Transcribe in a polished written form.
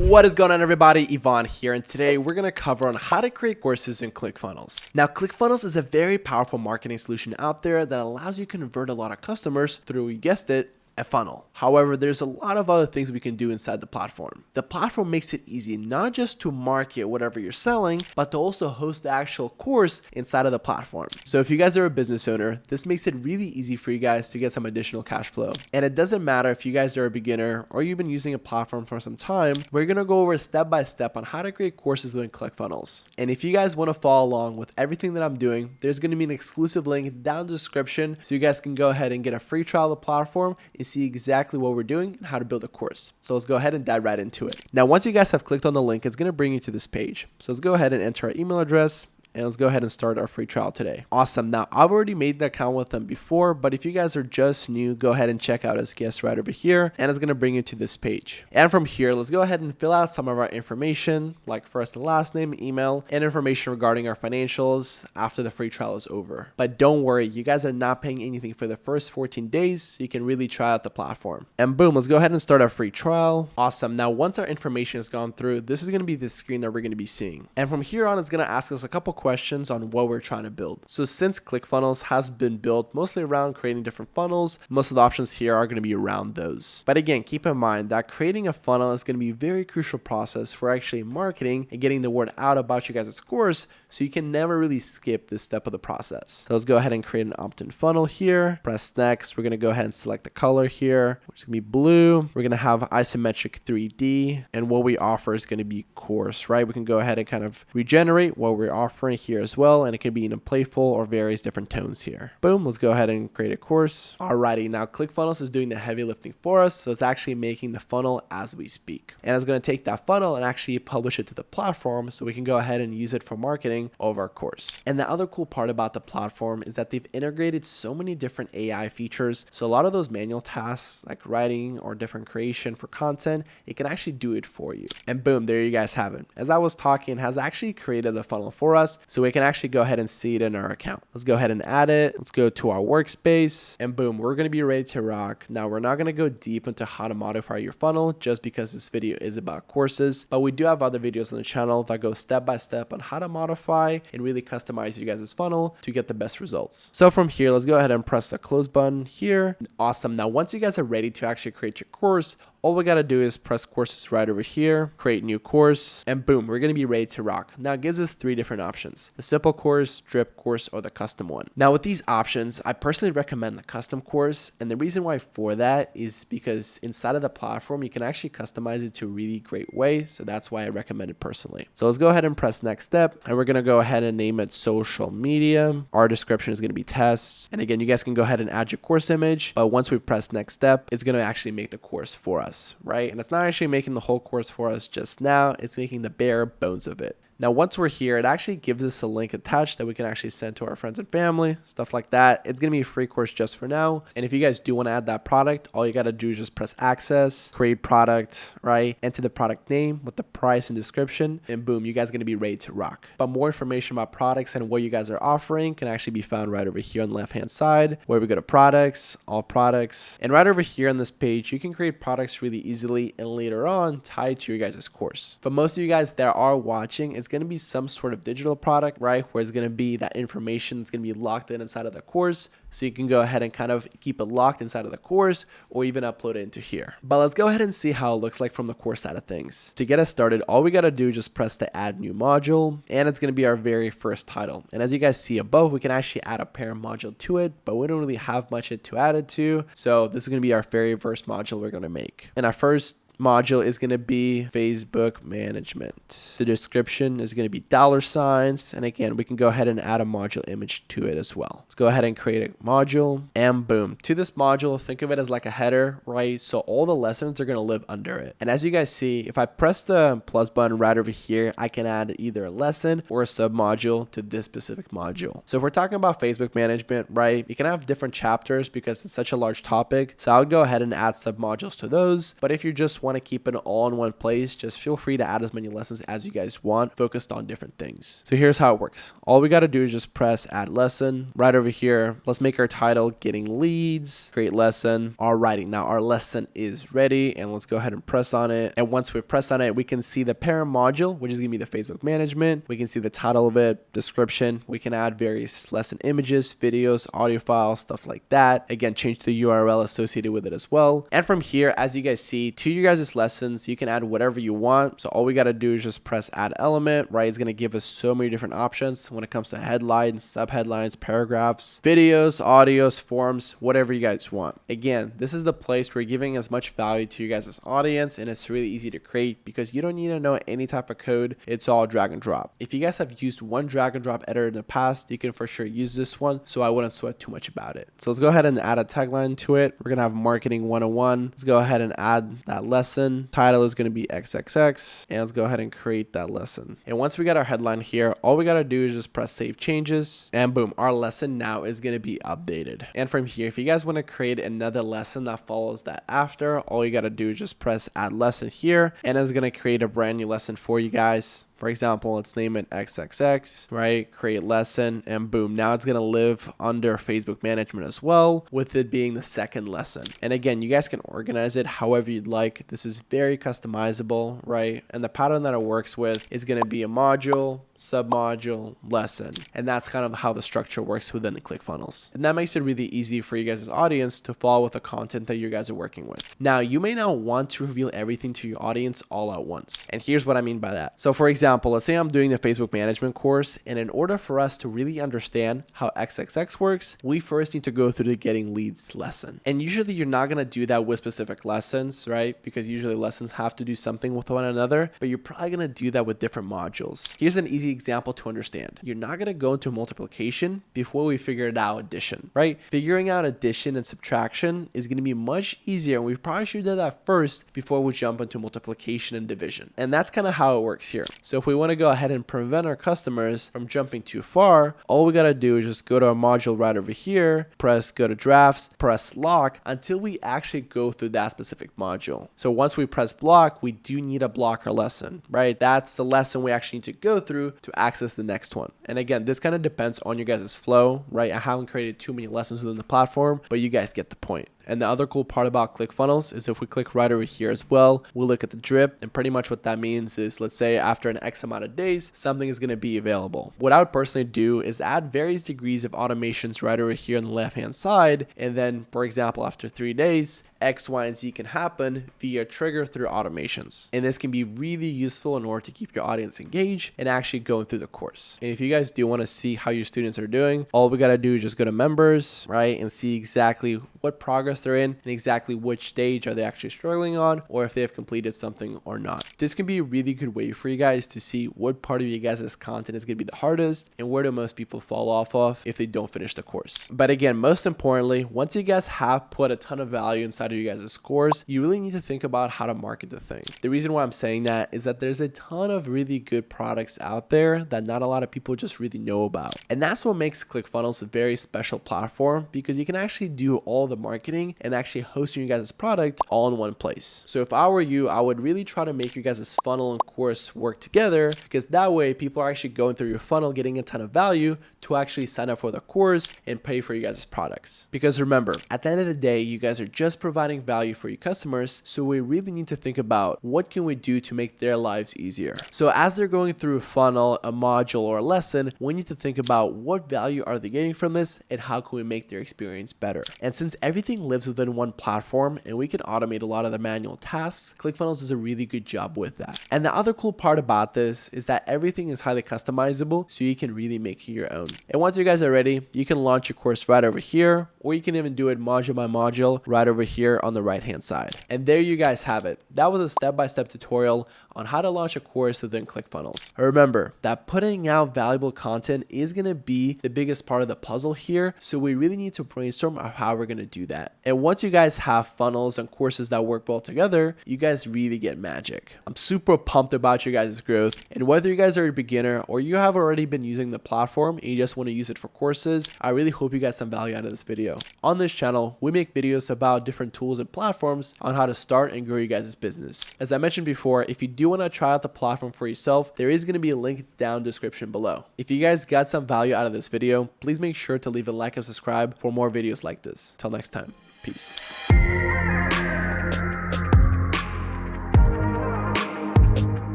What is going on, everybody? Yvonne here, and today we're going to cover on how to create courses in ClickFunnels. Now, ClickFunnels is a very powerful marketing solution out there that allows you to convert a lot of customers through, you guessed it, a funnel. However, there's a lot of other things we can do inside the platform. The platform makes it easy not just to market whatever you're selling, but to also host the actual course inside of the platform. So if you guys are a business owner, this makes it really easy for you guys to get some additional cash flow. And it doesn't matter if you guys are a beginner or you've been using a platform for some time, we're going to go over step by step on how to create courses within ClickFunnels. And if you guys want to follow along with everything that I'm doing, there's going to be an exclusive link down in the description so you guys can go ahead and get a free trial of the platform and see exactly what we're doing and how to build a course. So let's go ahead and dive right into it. Now, once you guys have clicked on the link, it's going to bring you to this page. So let's go ahead and enter our email address. And let's go ahead and start our free trial today. Awesome. Now, I've already made the account with them before, but if you guys are just new, go ahead and check out as guest right over here, and it's going to bring you to this page. And from here, let's go ahead and fill out some of our information, like first and last name, email, and information regarding our financials after the free trial is over. But don't worry, you guys are not paying anything for the first 14 days, so you can really try out the platform. And boom, let's go ahead and start our free trial. Awesome. Now, once our information has gone through, this is going to be the screen that we're going to be seeing. And from here on, it's going to ask us a couple questions on what we're trying to build. So since ClickFunnels has been built mostly around creating different funnels, most of the options here are going to be around those. But again, keep in mind that creating a funnel is going to be a very crucial process for actually marketing and getting the word out about you guys' course, so you can never really skip this step of the process. So let's go ahead and create an opt-in funnel here. Press next. We're going to go ahead and select the color here, which is going to be blue. We're going to have isometric 3D, and what we offer is going to be course, right? We can go ahead and kind of regenerate what we're offering here as well, and it can be in a playful or various different tones here. Boom, let's go ahead and create a course. Alrighty, now ClickFunnels is doing the heavy lifting for us, so it's actually making the funnel as we speak. And it's going to take that funnel and actually publish it to the platform so we can go ahead and use it for marketing of our course. And the other cool part about the platform is that they've integrated so many different AI features, so a lot of those manual tasks like writing or different creation for content, it can actually do it for you. And boom, there you guys have it. As I was talking, it has actually created the funnel for us, so we can actually go ahead and see it in our account. Let's go ahead and add it. Let's go to our workspace, and boom, we're going to be ready to rock. Now, we're not going to go deep into how to modify your funnel just because this video is about courses, but we do have other videos on the channel that go step by step on how to modify and really customize you guys' funnel to get the best results. So from here, let's go ahead and press the close button here. Awesome. Now, once you guys are ready to actually create your course, all we got to do is press courses right over here, create new course, and boom, we're going to be ready to rock. Now, it gives us three different options: the simple course, drip course, or the custom one. Now, with these options, I personally recommend the custom course. And the reason why for that is because inside of the platform, you can actually customize it to a really great way. So that's why I recommend it personally. So let's go ahead and press next step. And we're going to go ahead and name it social media. Our description is going to be tests. And again, you guys can go ahead and add your course image. But once we press next step, it's going to actually make the course for us. Right? And it's not actually making the whole course for us just now, it's making the bare bones of it. Now, once we're here, it actually gives us a link attached that we can actually send to our friends and family, stuff like that. It's going to be a free course just for now. And if you guys do want to add that product, all you got to do is just press access, create product, right? Enter the product name with the price and description, and boom, you guys are going to be ready to rock. But more information about products and what you guys are offering can actually be found right over here on the left-hand side, where we go to products, all products. And right over here on this page, you can create products really easily and later on tie it to your guys' course. For most of you guys that are watching, it's going to be some sort of digital product, right? Where it's going to be that information that's going to be locked in inside of the course. So you can go ahead and kind of keep it locked inside of the course or even upload it into here. But let's go ahead and see how it looks like from the course side of things. To get us started, all we got to do is just press the add new module, and it's going to be our very first title. And as you guys see above, we can actually add a parent module to it, but we don't really have much to add it to. So this is going to be our very first module we're going to make. And our first module is going to be Facebook management. The description is going to be $signs. And again, we can go ahead and add a module image to it as well. Let's go ahead and create a module, and boom. To this module, think of it as like a header, right? So all the lessons are going to live under it. And as you guys see, if I press the plus button right over here, I can add either a lesson or a sub module to this specific module. So if we're talking about Facebook management, right, you can have different chapters because it's such a large topic. So I would go ahead and add sub modules to those. But if you just want want to keep it all in one place, just feel free to add as many lessons as you guys want, focused on different things. So here's how it works. All we got to do is just press add lesson right over here. Let's make our title getting leads, create lesson. Alrighty, now our lesson is ready, and let's go ahead and press on it. And once we press on it, we can see the parent module, which is going to be the Facebook management. We can see the title of it, description. We can add various lesson images, videos, audio files, stuff like that. Again, change the URL associated with it as well. And from here, as you guys see, to your guys' lessons, you can add whatever you want. So all we got to do is just press add element, right? It's going to give us so many different options when it comes to headlines, subheadlines, paragraphs, videos, audios, forms, whatever you guys want. Again, this is the place where you're giving as much value to your guys' audience, and it's really easy to create because you don't need to know any type of code. It's all drag and drop. If you guys have used one drag and drop editor in the past, you can for sure use this one, so I wouldn't sweat too much about it. So let's go ahead and add a tagline to it. We're gonna have marketing 101. Let's go ahead and add that lesson. Title is gonna be XXX, and let's go ahead and create that lesson. And once we got our headline here, all we gotta do is just press save changes, and boom, our lesson now is gonna be updated. And from here, if you guys want to create another lesson that follows that after, all you gotta do is just press add lesson here, and it's gonna create a brand new lesson for you guys. For example, let's name it XXX, right? Create lesson, and boom, now it's gonna live under Facebook management as well, with it being the second lesson. And again, you guys can organize it however you'd like. This is very customizable, right? And the pattern that it works with is gonna be a module, submodule, lesson. And that's kind of how the structure works within the ClickFunnels. And that makes it really easy for you guys' audience to follow with the content that you guys are working with. Now, you may not want to reveal everything to your audience all at once. And here's what I mean by that. So for example, let's say I'm doing the Facebook management course, and in order for us to really understand how XXX works, we first need to go through the getting leads lesson. And usually you're not gonna do that with specific lessons, right? Because usually lessons have to do something with one another, but you're probably gonna do that with different modules. Here's an easy example to understand. You're not going to go into multiplication before we figured out addition, right? Figuring out addition and subtraction is going to be much easier, and we probably should do that first before we jump into multiplication and division. And that's kind of how it works here. So if we want to go ahead and prevent our customers from jumping too far, all we got to do is just go to our module right over here, press go to drafts, press lock until we actually go through that specific module. So once we press block, we do need to block our lesson, right? That's the lesson we actually need to go through to access the next one. And again, this kind of depends on your guys' flow, right? I haven't created too many lessons within the platform, but you guys get the point. And the other cool part about ClickFunnels is if we click right over here as well, we'll look at the drip, and pretty much what that means is, let's say after an X amount of days, something is going to be available. What I would personally do is add various degrees of automations right over here on the left-hand side. And then, for example, after 3 days, X, Y, and Z can happen via trigger through automations. And this can be really useful in order to keep your audience engaged and actually going through the course. And if you guys do want to see how your students are doing, all we got to do is just go to members, right? And see exactly what progress they're in and exactly which stage are they actually struggling on, or if they have completed something or not. This can be a really good way for you guys to see what part of you guys' content is going to be the hardest and where do most people fall off of if they don't finish the course. But again, most importantly, once you guys have put a ton of value inside of you guys' course, you really need to think about how to market the thing. The reason why I'm saying that is that there's a ton of really good products out there that not a lot of people just really know about. And that's what makes ClickFunnels a very special platform, because you can actually do all the marketing and actually hosting your guys' product all in one place. So if I were you, I would really try to make your guys' funnel and course work together, because that way people are actually going through your funnel, getting a ton of value to actually sign up for the course and pay for you guys' products. Because remember, at the end of the day, you guys are just providing value for your customers, so we really need to think about what can we do to make their lives easier. So as they're going through a funnel, a module, or a lesson, we need to think about what value are they getting from this and how can we make their experience better. And since everything lives within one platform and we can automate a lot of the manual tasks, ClickFunnels does a really good job with that. And the other cool part about this is that everything is highly customizable, so you can really make it your own. And once you guys are ready, you can launch your course right over here, or you can even do it module by module right over here on the right hand side. And there you guys have it. That was a step-by-step tutorial on how to launch a course within ClickFunnels. Remember that putting out valuable content is going to be the biggest part of the puzzle here, so we really need to brainstorm on how we're going to do that. And once you guys have funnels and courses that work well together, you guys really get magic. I'm super pumped about your guys' growth. And whether you guys are a beginner or you have already been using the platform and you just want to use it for courses, I really hope you got some value out of this video. On this channel, we make videos about different tools and platforms on how to start and grow your guys' business. As I mentioned before, if you do want to try out the platform for yourself, there is going to be a link down in the description below. If you guys got some value out of this video, please make sure to leave a like and subscribe for more videos like this. Till next time, peace.